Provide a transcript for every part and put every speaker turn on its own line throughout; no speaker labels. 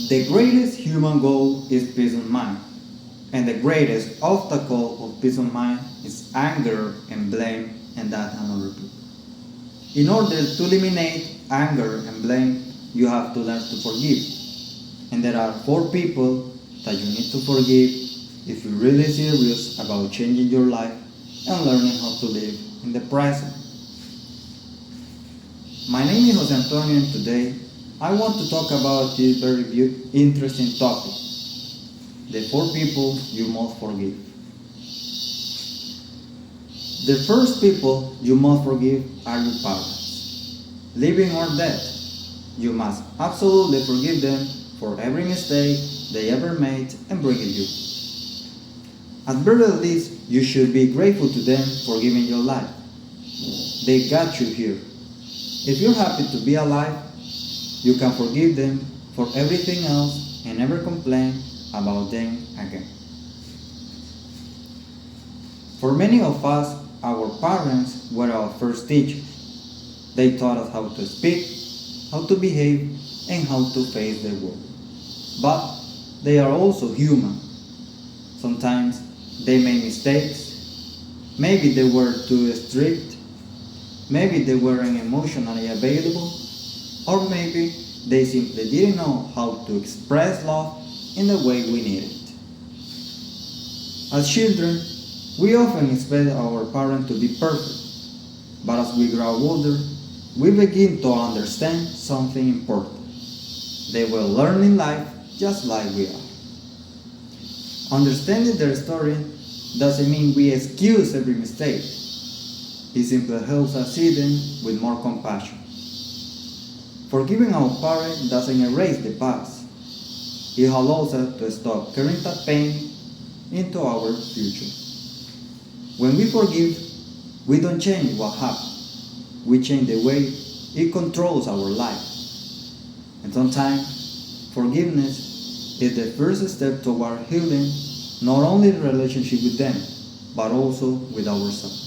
The greatest human goal is peace of mind, and the greatest obstacle of peace of mind is anger and blame and that on other people. In order to eliminate anger and blame, you have to learn to forgive. And there are 4 people that you need to forgive if you're really serious about changing your life and learning how to live in the present. My name is Jose Antonio, and today I want to talk about this very interesting topic: the 4 people you must forgive. The first people you must forgive are your parents. Living or dead, you must absolutely forgive them for every mistake they ever made and bringing you. At very least, you should be grateful to them for giving your life. They got you here. If you're happy to be alive, you can forgive them for everything else and never complain about them again. For many of us, our parents were our first teachers. They taught us how to speak, how to behave, and how to face the world. But they are also human. Sometimes they made mistakes. Maybe they were too strict. Maybe they weren't emotionally available. Or maybe they simply didn't know how to express love in the way we need it. As children, we often expect our parents to be perfect. But as we grow older, we begin to understand something important. They will learn in life just like we are. Understanding their story doesn't mean we excuse every mistake. It simply helps us see them with more compassion. Forgiving our parents doesn't erase the past. It allows us to stop carrying that pain into our future. When we forgive, we don't change what happened. We change the way it controls our life. And sometimes, forgiveness is the first step toward healing not only the relationship with them, but also with ourselves.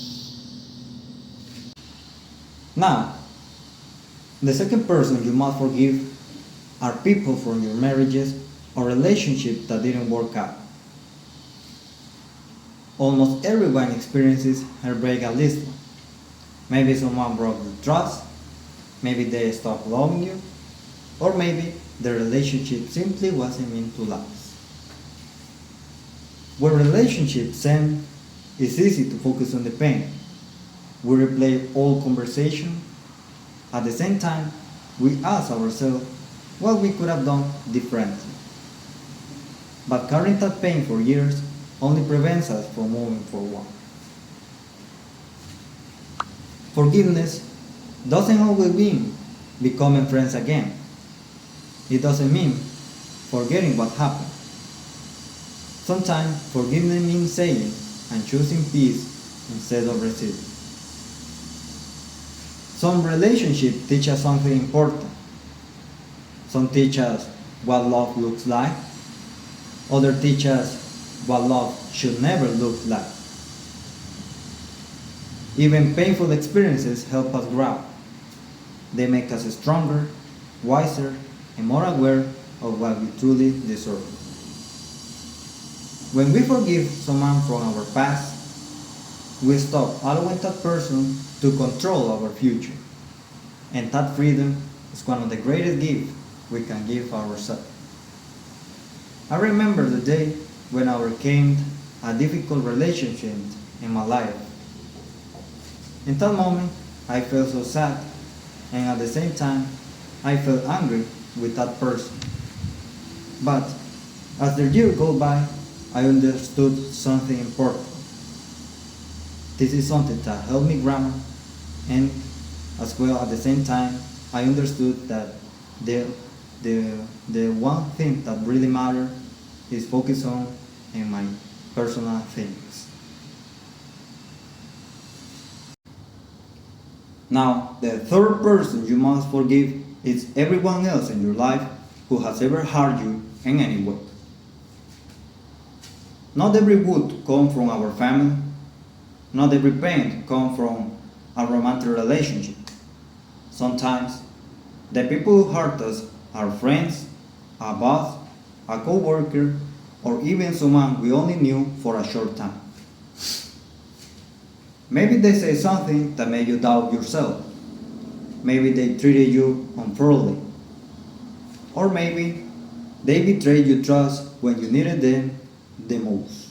Now, the second person you must forgive are people from your marriages or relationships that didn't work out. Almost everyone experiences heartbreak at least once. Maybe someone broke the trust, maybe they stopped loving you, or maybe the relationship simply wasn't meant to last. When relationships end, it's easy to focus on the pain. We replay old conversation. At the same time, we ask ourselves what we could have done differently. But carrying that pain for years only prevents us from moving forward. Forgiveness doesn't always mean becoming friends again. It doesn't mean forgetting what happened. Sometimes forgiveness means saying and choosing peace instead of resisting. Some relationships teach us something important. Some teach us what love looks like. Others teach us what love should never look like. Even painful experiences help us grow. They make us stronger, wiser, and more aware of what we truly deserve. When we forgive someone from our past, we stop allowing that person to control our future. And that freedom is one of the greatest gifts we can give ourselves. I remember the day when I overcame a difficult relationship in my life. In that moment, I felt so sad, and at the same time, I felt angry with that person. But as the years go by, I understood something important. This is something that helped me grow, and as well at the same time, I understood that the one thing that really matters is focus on in my personal things. Now, the third person you must forgive is everyone else in your life who has ever hurt you in any way. Not every wound comes from our family. Not every pain comes from a romantic relationship. Sometimes, the people who hurt us are friends, a boss, a co-worker, or even someone we only knew for a short time. Maybe they say something that made you doubt yourself. Maybe they treated you unfairly. Or maybe they betrayed your trust when you needed them the most.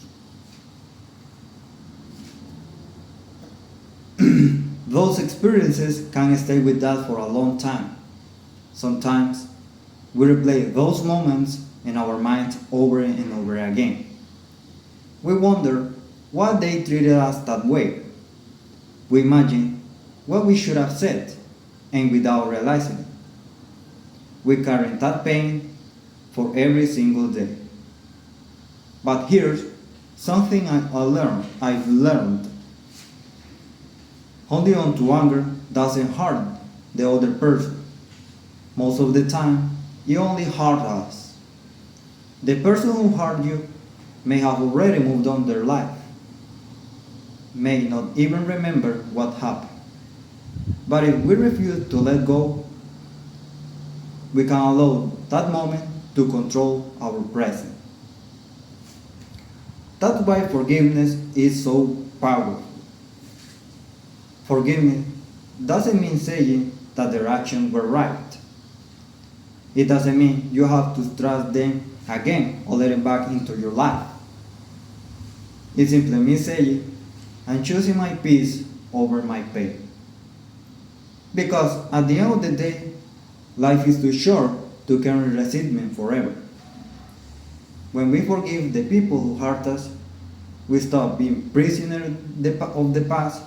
Those experiences can stay with us for a long time. Sometimes we replay those moments in our minds over and over again. We wonder why they treated us that way. We imagine what we should have said, and without realizing it, we carry that pain for every single day. But here's something I've learned. Holding on to anger doesn't hurt the other person. Most of the time, it only hurts us. The person who hurt you may have already moved on their life, may not even remember what happened. But if we refuse to let go, we can allow that moment to control our present. That's why forgiveness is so powerful. Forgiveness doesn't mean saying that their actions were right. It doesn't mean you have to trust them again or let them back into your life. It simply means saying, I'm choosing my peace over my pain. Because at the end of the day, life is too short to carry resentment forever. When we forgive the people who hurt us, we stop being prisoners of the past.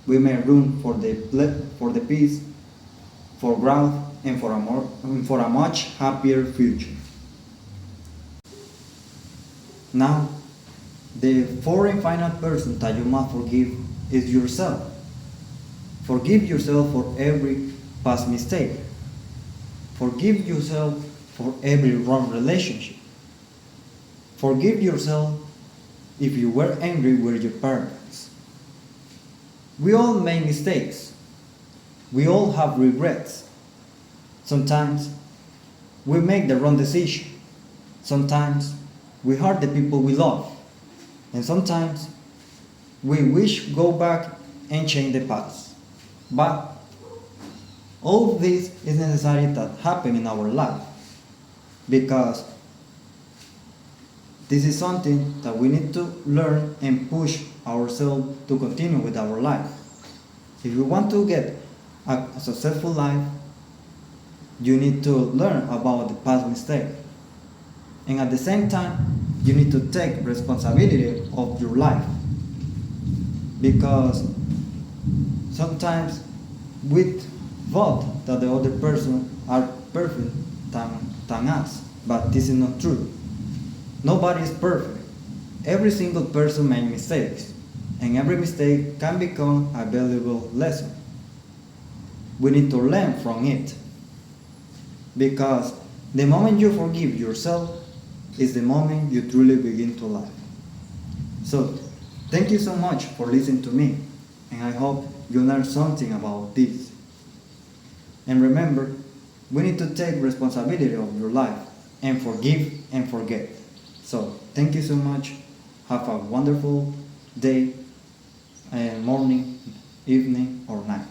We make room for the peace, for growth, and for a much happier future. Now, the fourth and final person that you must forgive is yourself. Forgive yourself for every past mistake. Forgive yourself for every wrong relationship. Forgive yourself if you were angry with your parents. We all make mistakes. We all have regrets. Sometimes we make the wrong decision. Sometimes we hurt the people we love. And sometimes we wish go back and change the past. But all this is necessary that happen in our life, because this is something that we need to learn and push ourselves to continue with our life. If you want to get a successful life, you need to learn about the past mistake. And at the same time, you need to take responsibility of your life. Because sometimes we thought that the other person are perfect than us, but this is not true. Nobody is perfect. Every single person makes mistakes, and every mistake can become a valuable lesson. We need to learn from it, because the moment you forgive yourself is the moment you truly begin to live. So, thank you so much for listening to me, and I hope you learned something about this. And remember, we need to take responsibility of your life and forgive and forget. So, thank you so much. Have a wonderful day, morning, evening, or night.